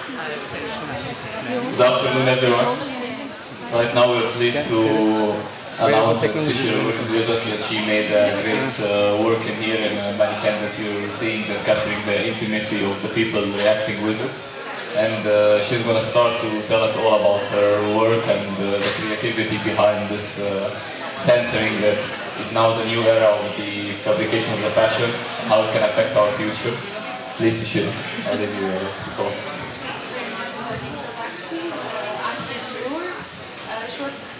Good afternoon, everyone. Right now we're pleased to announce that Secil Ugur is with us. She made a great work in here, and many canvas you're seeing that capturing the intimacy of the people reacting with it. And she's going to start to tell us all about her work and the creativity behind this centering that is now the new era of the fabrication of the fashion, and how it can affect our future. Please, Secil, I'll leave you the thought. I'm Secil Ugur.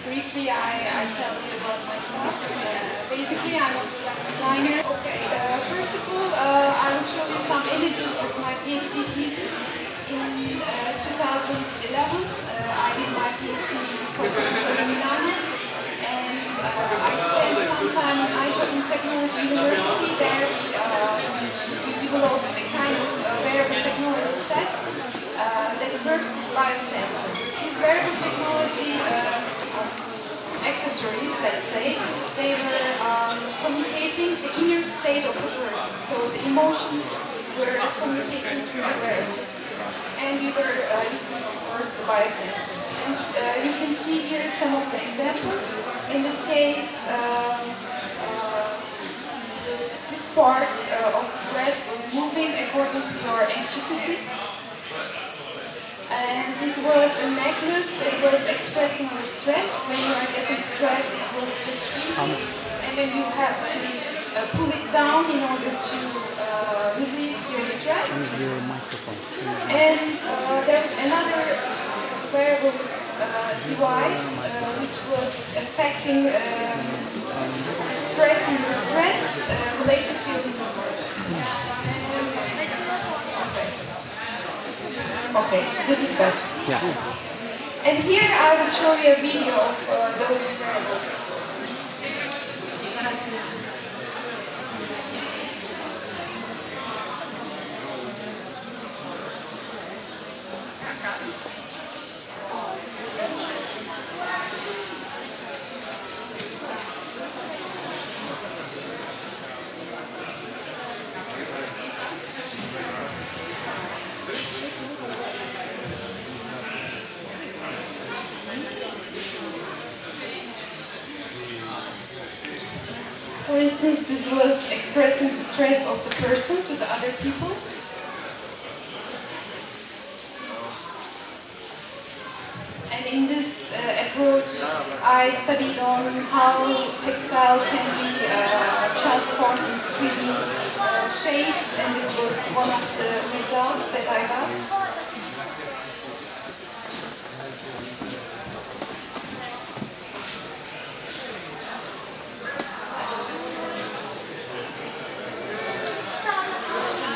Briefly, I tell you about myself. Basically, I'm a product designer. Okay, first of all, I will show you some images of my PhD thesis. In 2011, I did my PhD in Milano, and I spent some time in Technology University. There, we developed a kind of wearable technology set that works with biosensors. These wearable technology accessories, let's say, they were communicating the inner state of the person. So the emotions were communicating through the wearable. And we were using, of course, the biosensors. And you can see here some of the examples. In this case, this part of the thread was moving according to your anxiety. And this was a necklace that was expressing your stress. When you are getting stressed, it was just shrinking. And then you have to pull it down in order to release your stress. And there's another wearable device which was affecting expressing the stress related to your movement. Okay, this is better. Yeah. And here I will show you a video of those wearables. For instance, this was expressing the stress of the person to the other people. And in this approach, I studied on how textile can be transformed into 3D shapes, and this was one of the results that I got.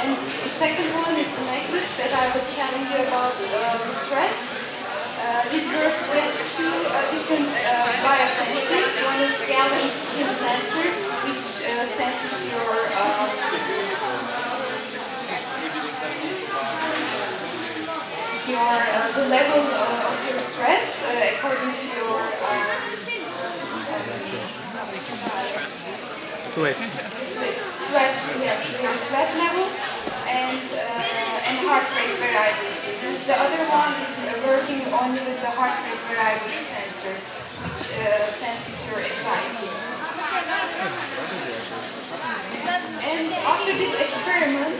The second one is the necklace that I was telling you about stress. This works with two different biosensors. One is galvanic skin sensors, which senses the level of your stress according to your sweat level and heart rate variability. The other one is working only with the heart rate variability sensor, which senses your anxiety. And after this experiment,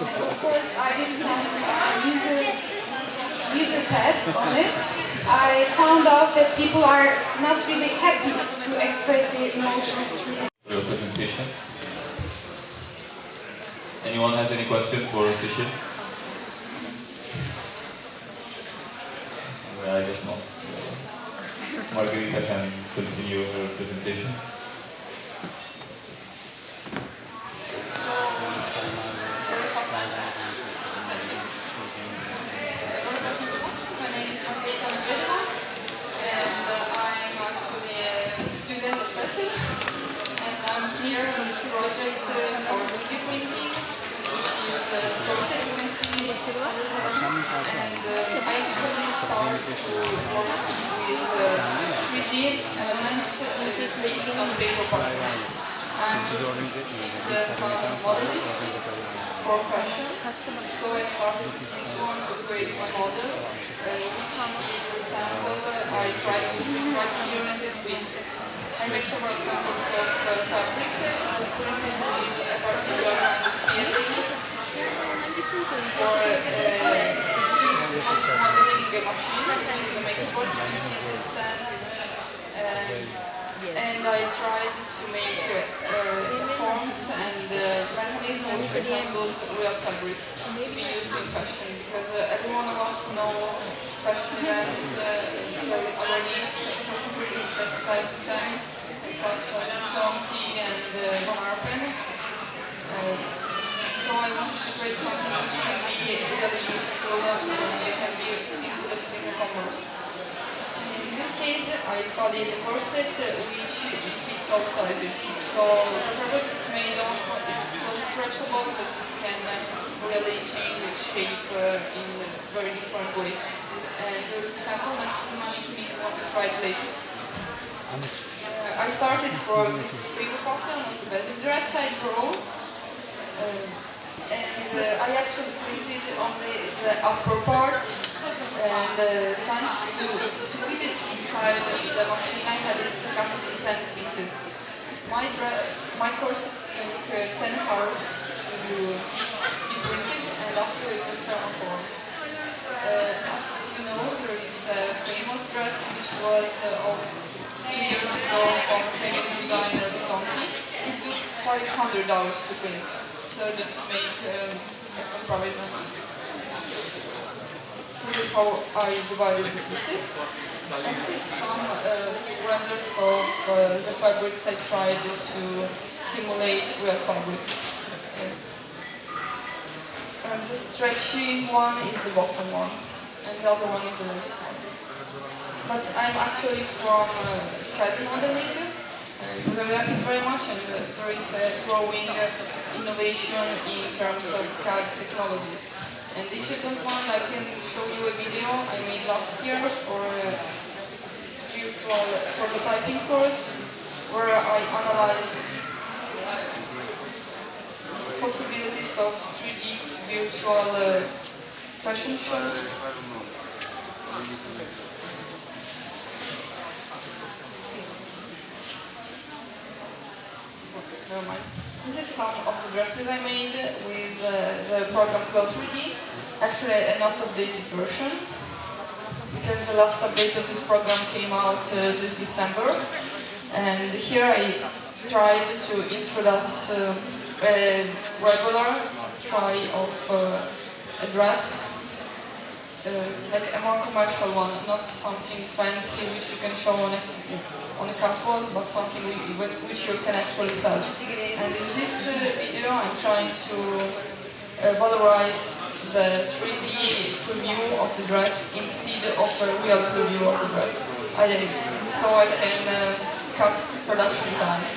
of course I did some user tests on it. I found out that people are not really happy to express their emotions through your presentation. Anyone has any question for Secil? I guess not. Margarita can continue her presentation. My name is Margarita Medvedeva, and I'm actually a student of Secil, and I'm here on the project for 3D printing, which is a process you can see, and I actually started to work with 3D elements based on paper particles. I'm a modelist for fashion. So I started with this one to create my model, which is a sample I tried to describe here in this week. I made several samples of fabric, was printed with a particular kind of feeling for modeling a machine, which is a makeable, you can see instead. And I tried to make forms and mechanisms which resembled real fabric to be used in fashion, because every one of us know fashion events our least contributing textiles to them, such as Lambrate and Von Arpen. So I wanted to create something which can be really useful and can be interesting in commerce. In this case, I studied a corset which fits all sizes. So the fabric it's made of is so stretchable that it can really change its shape in very different ways. And there is a sample next to me if you want to try it later. I started from this paper pattern of the basic dress I drew. And I actually printed only the upper part, and thanks to fit it inside the machine, I had it cut it in 10 pieces. My corset took 10 hours to be printed, and after it was transformed. As you know, there is a famous dress which was of 3 years ago from famous designer Ventura. It took $500 to print. So just to make a comparison. This is how I divided the pieces. And this is some renders of the fabrics I tried to simulate real fabric. And the stretchy one is the bottom one, and the other one is the lace one. But I'm actually from CAD modeling, because I like it very much, and there is a growing innovation in terms of CAD technologies. And if you don't mind, I can show you a video I made last year for a virtual prototyping course, where I analyzed possibilities of 3D virtual fashion shows. Never mind. This is some of the dresses I made with the program called 3D. Actually, a not updated version, because the last update of this program came out this December. And here I tried to introduce a regular try of a dress, like a more commercial one, not something fancy which you can show on a catwalk, but something which you can actually sell. And in this video I'm trying to valorize the 3D preview of the dress instead of a real preview of the dress. So I can cut production times.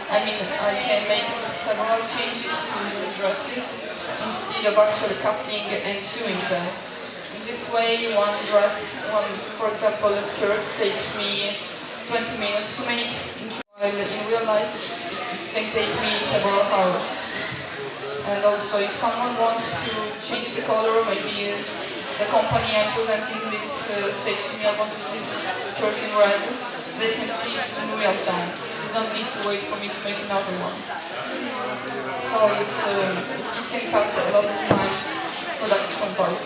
I mean, I can make several changes to the dresses instead of actually cutting and sewing them. In this way, one dress, for example, a skirt, takes me 20 minutes to make, while in real life it can take me several hours. And also, if someone wants to change the color, maybe the company I'm presenting this says to me, I want to see this skirt in red, they can see it in real time. They don't need to wait for me to make another one. So it can cut a lot of times production time.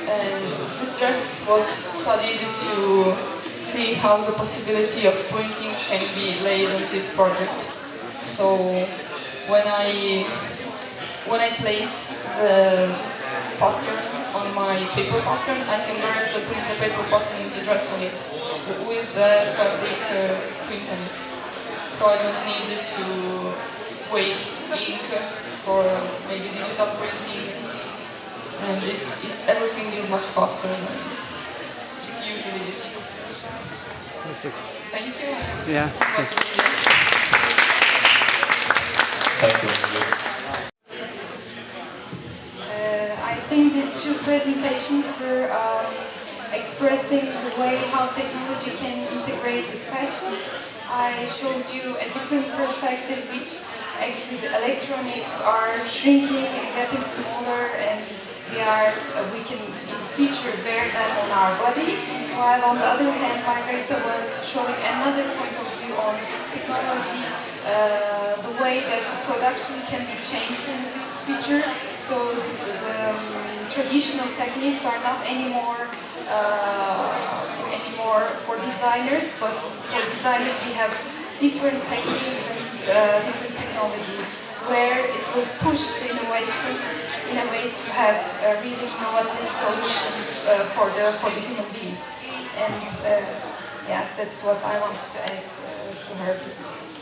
And this dress was studied to see how the possibility of printing can be laid on this project. So when I place the pattern on my paper pattern, I can directly print the paper pattern with the dress on it, with the fabric print on it. So I don't need to waste ink for maybe digital printing, and everything is much faster than it usually is. Thank you. Yeah. Thank you. I think these two presentations were expressing the way how technology can integrate with fashion. I showed you a different perspective which actually the electronics are shrinking and getting smaller, and we can in the future wear them on our body. While on the other hand, Margarita was showing another point of view on technology, the way that the production can be changed in the future. So the traditional techniques are not anymore for designers, but for designers we have different techniques and different technologies where it will push the innovation in a way to have really innovative solutions for the human beings. And yeah, that's what I wanted to add to her presentation.